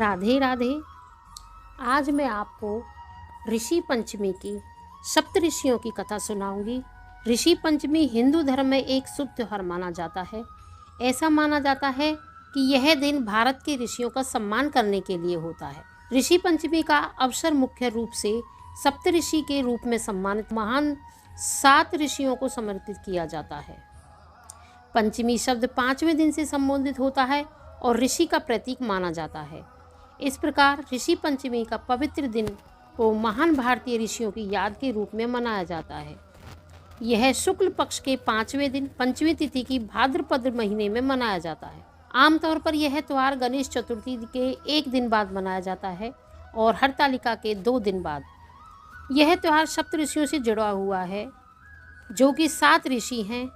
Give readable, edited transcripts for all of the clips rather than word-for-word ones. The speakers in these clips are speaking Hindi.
राधे राधे। आज मैं आपको ऋषि पंचमी की सप्त ऋषियों की कथा सुनाऊंगी। ऋषि पंचमी हिंदू धर्म में एक शुभ त्योहार माना जाता है। ऐसा माना जाता है कि यह दिन भारत के ऋषियों का सम्मान करने के लिए होता है। ऋषि पंचमी का अवसर मुख्य रूप से सप्त ऋषि के रूप में सम्मानित महान 7 ऋषियों को समर्पित किया जाता है। पंचमी शब्द 5वें दिन से संबोधित होता है और ऋषि का प्रतीक माना जाता है। इस प्रकार ऋषि पंचमी का पवित्र दिन को महान भारतीय ऋषियों की याद के रूप में मनाया जाता है। यह शुक्ल पक्ष के 5वें दिन पंचमी तिथि की भाद्रपद महीने में मनाया जाता है। आमतौर पर यह त्योहार गणेश चतुर्थी के 1 दिन बाद मनाया जाता है और हरतालिका के 2 दिन बाद। यह त्योहार सप्त ऋषियों से जुड़ा हुआ है, जो कि 7 ऋषि हैं।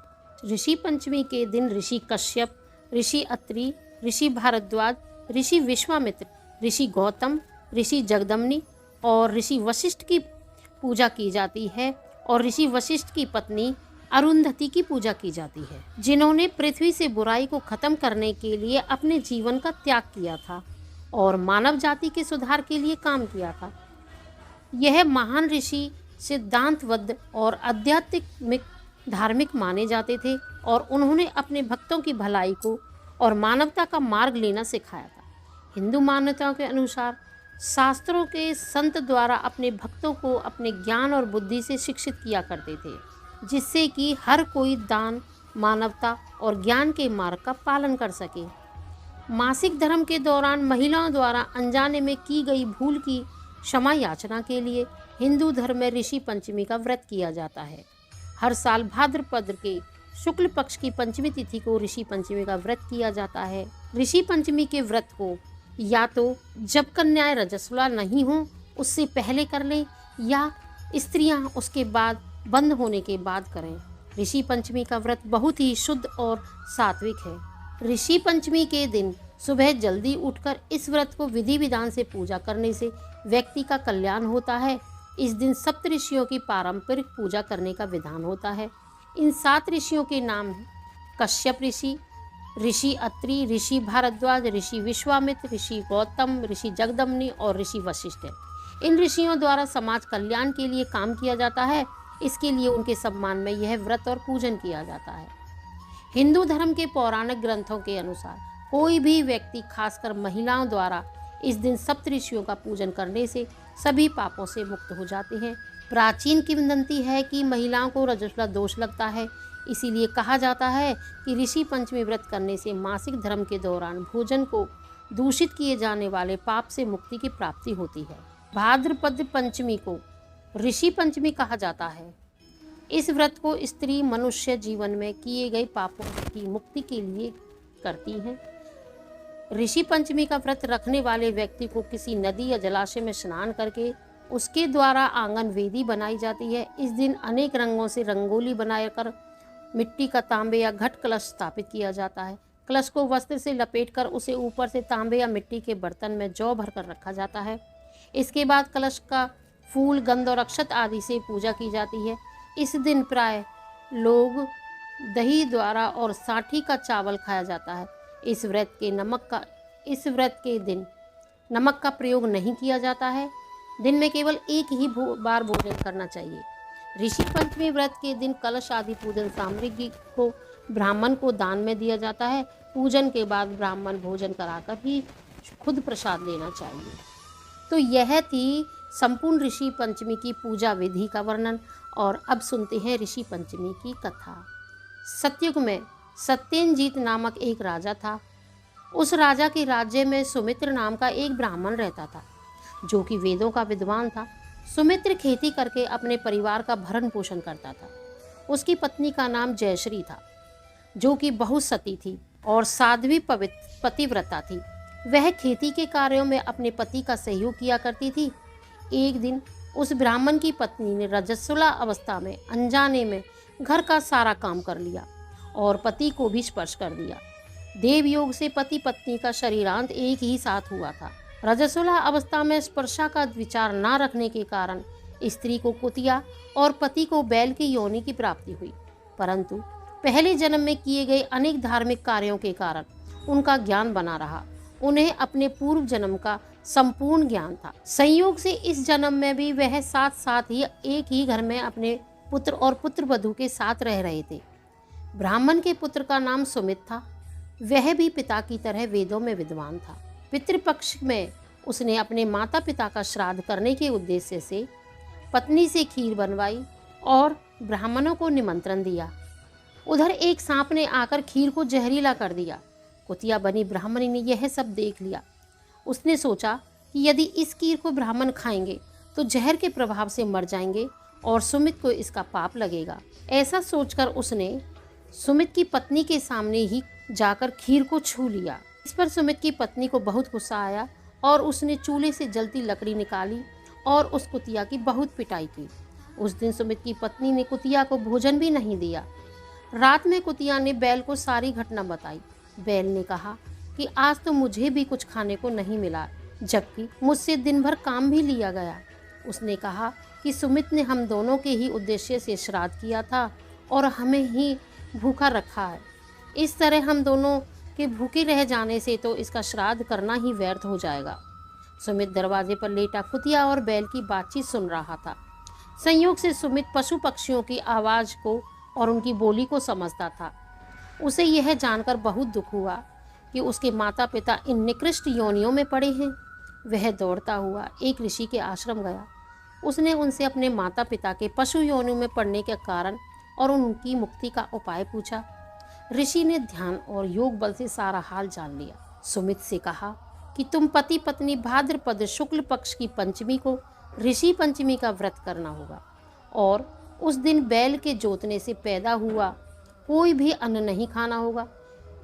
ऋषि पंचमी के दिन ऋषि कश्यप, ऋषि अत्रि, ऋषि भारद्वाज, ऋषि विश्वामित्र, ऋषि गौतम, ऋषि जगदम्नि और ऋषि वशिष्ठ की पूजा की जाती है और ऋषि वशिष्ठ की पत्नी अरुंधति की पूजा की जाती है, जिन्होंने पृथ्वी से बुराई को खत्म करने के लिए अपने जीवन का त्याग किया था और मानव जाति के सुधार के लिए काम किया था। यह महान ऋषि सिद्धांतबद्ध और आध्यात्मिक धार्मिक माने जाते थे और उन्होंने अपने भक्तों की भलाई को और मानवता का मार्ग लेना सिखाया था। हिंदू मान्यताओं के अनुसार शास्त्रों के संत द्वारा अपने भक्तों को अपने ज्ञान और बुद्धि से शिक्षित किया करते थे, जिससे कि हर कोई दान, मानवता और ज्ञान के मार्ग का पालन कर सके। मासिक धर्म के दौरान महिलाओं द्वारा अनजाने में की गई भूल की क्षमा याचना के लिए हिंदू धर्म में ऋषि पंचमी का व्रत किया जाता है। हर साल भाद्रपद के शुक्ल पक्ष की पंचमी तिथि को ऋषि पंचमी का व्रत किया जाता है। ऋषि पंचमी के व्रत को या तो जब कन्याएं रजस्वला नहीं हो उससे पहले कर लें या स्त्रियां उसके बाद बंद होने के बाद करें। ऋषि पंचमी का व्रत बहुत ही शुद्ध और सात्विक है। ऋषि पंचमी के दिन सुबह जल्दी उठकर इस व्रत को विधि विधान से पूजा करने से व्यक्ति का कल्याण होता है। इस दिन सप्त ऋषियों की पारंपरिक पूजा करने का विधान होता है। इन 7 ऋषियों के नाम हैं कश्यप ऋषि, ऋषि अत्रि, ऋषि भारद्वाज, ऋषि विश्वामित्र, ऋषि गौतम, ऋषि जगदम्नि और ऋषि वशिष्ठ। इन ऋषियों द्वारा समाज कल्याण के लिए काम किया जाता है। इसके लिए उनके सम्मान में यह व्रत और पूजन किया जाता है। हिंदू धर्म के पौराणिक ग्रंथों के अनुसार कोई भी व्यक्ति, खासकर महिलाओं द्वारा इस दिन सप्त ऋषियों का पूजन करने से सभी पापों से मुक्त हो जाते हैं। प्राचीन किंवदंती है कि महिलाओं को रजस्वला दोष लगता है, इसीलिए कहा जाता है कि ऋषि पंचमी व्रत करने से मासिक धर्म के दौरान भोजन को दूषित किए जाने वाले पाप से मुक्ति की प्राप्ति होती है। भाद्रपद पंचमी को ऋषि पंचमी कहा जाता है। इस व्रत को स्त्री मनुष्य जीवन में किए गए पापों की मुक्ति के लिए करती हैं। ऋषि पंचमी का व्रत रखने वाले व्यक्ति को किसी नदी या जलाशय में स्नान करके उसके द्वारा आंगन वेदी बनाई जाती है। इस दिन अनेक रंगों से रंगोली बनाकर मिट्टी का तांबे या घट कलश स्थापित किया जाता है। कलश को वस्त्र से लपेटकर उसे ऊपर से तांबे या मिट्टी के बर्तन में जौ भरकर रखा जाता है। इसके बाद कलश का फूल, गंध और अक्षत आदि से पूजा की जाती है। इस दिन प्राय लोग दही द्वारा और साठी का चावल खाया जाता है। इस व्रत के दिन नमक का प्रयोग नहीं किया जाता है। दिन में केवल एक ही बार भोजन करना चाहिए। ऋषि पंचमी व्रत के दिन कलश आदि पूजन सामग्री को ब्राह्मण को दान में दिया जाता है। पूजन के बाद ब्राह्मण भोजन कराकर ही खुद प्रसाद लेना चाहिए। तो यह थी संपूर्ण ऋषि पंचमी की पूजा विधि का वर्णन। और अब सुनते हैं ऋषि पंचमी की कथा। सतयुग में सत्येंद्रजीत नामक एक राजा था। उस राजा के राज्य में सुमित्र नाम का एक ब्राह्मण रहता था, जो कि वेदों का विद्वान था। सुमित्र खेती करके अपने परिवार का भरण पोषण करता था। उसकी पत्नी का नाम जयश्री था, जो कि बहुत सती थी और साध्वी पतिव्रता थी। वह खेती के कार्यों में अपने पति का सहयोग किया करती थी। एक दिन उस ब्राह्मण की पत्नी ने रजस्वला अवस्था में अनजाने में घर का सारा काम कर लिया और पति को भी स्पर्श कर दिया। देवयोग से पति पत्नी का शरीरांत एक ही साथ हुआ था। रजस्वला अवस्था में स्पर्शा का विचार न रखने के कारण स्त्री को कुतिया और पति को बैल की योनि की प्राप्ति हुई, परंतु पहले जन्म में किए गए अनेक धार्मिक कार्यों के कारण उनका ज्ञान बना रहा उन्हें अपने पूर्व जन्म का संपूर्ण ज्ञान था। संयोग से इस जन्म में भी वह साथ साथ ही एक ही घर में अपने पुत्र और पुत्रवधू के साथ रह रहे थे। ब्राह्मण के पुत्र का नाम सुमित था। वह भी पिता की तरह वेदों में विद्वान था। पितृपक्ष में उसने अपने माता पिता का श्राद्ध करने के उद्देश्य से पत्नी से खीर बनवाई और ब्राह्मणों को निमंत्रण दिया। उधर एक सांप ने आकर खीर को जहरीला कर दिया। कुतिया बनी ब्राह्मणी ने यह सब देख लिया। उसने सोचा कि यदि इस खीर को ब्राह्मण खाएंगे तो जहर के प्रभाव से मर जाएंगे और सुमित को इसका पाप लगेगा। ऐसा सोचकर उसने सुमित की पत्नी के सामने ही जाकर खीर को छू लिया। इस पर सुमित की पत्नी को बहुत गुस्सा आया और उसने चूल्हे से जलती लकड़ी निकाली और उस कुतिया की बहुत पिटाई की। उस दिन सुमित की पत्नी ने कुतिया को भोजन भी नहीं दिया। रात में कुतिया ने बैल को सारी घटना बताई। बैल ने कहा कि आज तो मुझे भी कुछ खाने को नहीं मिला, जबकि मुझसे दिन भर काम भी लिया गया। उसने कहा कि सुमित ने हम दोनों के ही उद्देश्य से श्राद्ध किया था और हमें ही भूखा रखा है। इस तरह हम दोनों के भूखे रह जाने से तो इसका श्राद्ध करना ही व्यर्थ हो जाएगा। सुमित दरवाजे पर लेटा कुतिया और बैल की बातचीत सुन रहा था। संयोग से सुमित पशु पक्षियों की आवाज़ को और उनकी बोली को समझता था। उसे यह जानकर बहुत दुख हुआ कि उसके माता पिता इन निकृष्ट योनियों में पड़े हैं। वह दौड़ता हुआ एक ऋषि के आश्रम गया। उसने उनसे अपने माता पिता के पशु योनियों में पड़ने के कारण और उनकी मुक्ति का उपाय पूछा। ऋषि ने ध्यान और योग बल से सारा हाल जान लिया। सुमित से कहा कि तुम पति पत्नी भाद्रपद शुक्ल पक्ष की पंचमी को ऋषि पंचमी का व्रत करना होगा और उस दिन बैल के जोतने से पैदा हुआ कोई भी अन्न नहीं खाना होगा।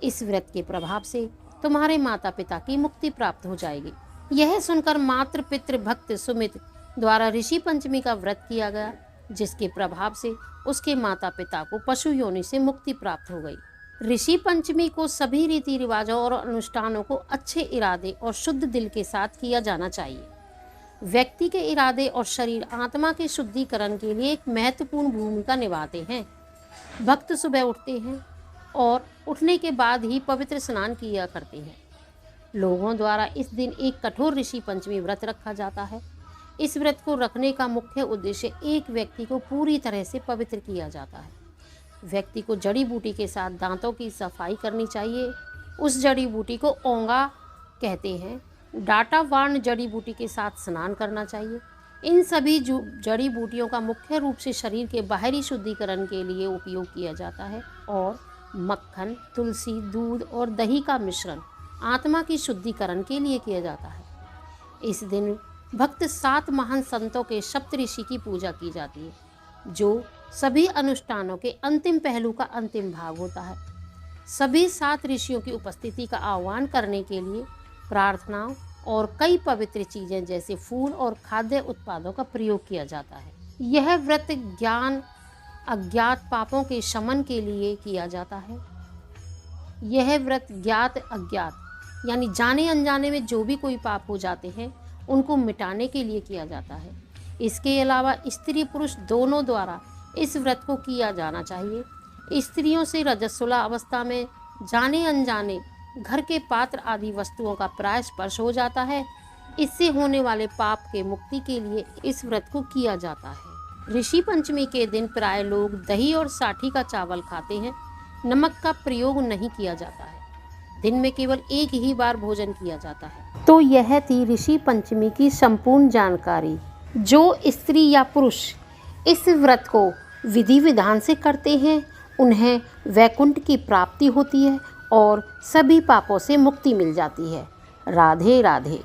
इस व्रत के प्रभाव से तुम्हारे माता पिता की मुक्ति प्राप्त हो जाएगी। यह सुनकर मातृ पितृ भक्त सुमित द्वारा ऋषि पंचमी का व्रत किया गया, जिसके प्रभाव से उसके माता पिता को पशु योनि से मुक्ति प्राप्त हो गई। ऋषि पंचमी को सभी रीति रिवाजों और अनुष्ठानों को अच्छे इरादे और शुद्ध दिल के साथ किया जाना चाहिए। व्यक्ति के इरादे और शरीर आत्मा के शुद्धिकरण के लिए एक महत्वपूर्ण भूमिका निभाते हैं। भक्त सुबह उठते हैं और उठने के बाद ही पवित्र स्नान किया करते हैं। लोगों द्वारा इस दिन एक कठोर ऋषि पंचमी व्रत रखा जाता है। इस व्रत को रखने का मुख्य उद्देश्य एक व्यक्ति को पूरी तरह से पवित्र किया जाता है। व्यक्ति को जड़ी बूटी के साथ दांतों की सफाई करनी चाहिए। उस जड़ी बूटी को ओंगा कहते हैं। डाटा वार्ण जड़ी बूटी के साथ स्नान करना चाहिए। इन सभी जड़ी बूटियों का मुख्य रूप से शरीर के बाहरी शुद्धिकरण के लिए उपयोग किया जाता है और मक्खन, तुलसी, दूध और दही का मिश्रण आत्मा की शुद्धिकरण के लिए किया जाता है। इस दिन भक्त 7 महान संतों के सप्तऋषि की पूजा की जाती है, जो सभी अनुष्ठानों के अंतिम पहलू का अंतिम भाग होता है। सभी 7 ऋषियों की उपस्थिति का आह्वान करने के लिए प्रार्थनाओं और कई पवित्र चीज़ें जैसे फूल और खाद्य उत्पादों का प्रयोग किया जाता है। यह व्रत ज्ञान अज्ञात पापों के शमन के लिए किया जाता है। यह व्रत ज्ञात अज्ञात यानी जाने अनजाने में जो भी कोई पाप हो जाते हैं उनको मिटाने के लिए किया जाता है। इसके अलावा स्त्री पुरुष दोनों द्वारा इस व्रत को किया जाना चाहिए। स्त्रियों से रजस्वला अवस्था में जाने अनजाने घर के पात्र आदि वस्तुओं का प्राय स्पर्श हो जाता है। इससे होने वाले पाप के मुक्ति के लिए इस व्रत को किया जाता है। ऋषि पंचमी के दिन प्राय लोग दही और साठी का चावल खाते हैं। नमक का प्रयोग नहीं किया जाता है। दिन में केवल एक ही बार भोजन किया जाता है। तो यह थी ऋषि पंचमी की संपूर्ण जानकारी। जो स्त्री या पुरुष इस व्रत को विधि विधान से करते हैं उन्हें वैकुंठ की प्राप्ति होती है और सभी पापों से मुक्ति मिल जाती है। राधे राधे।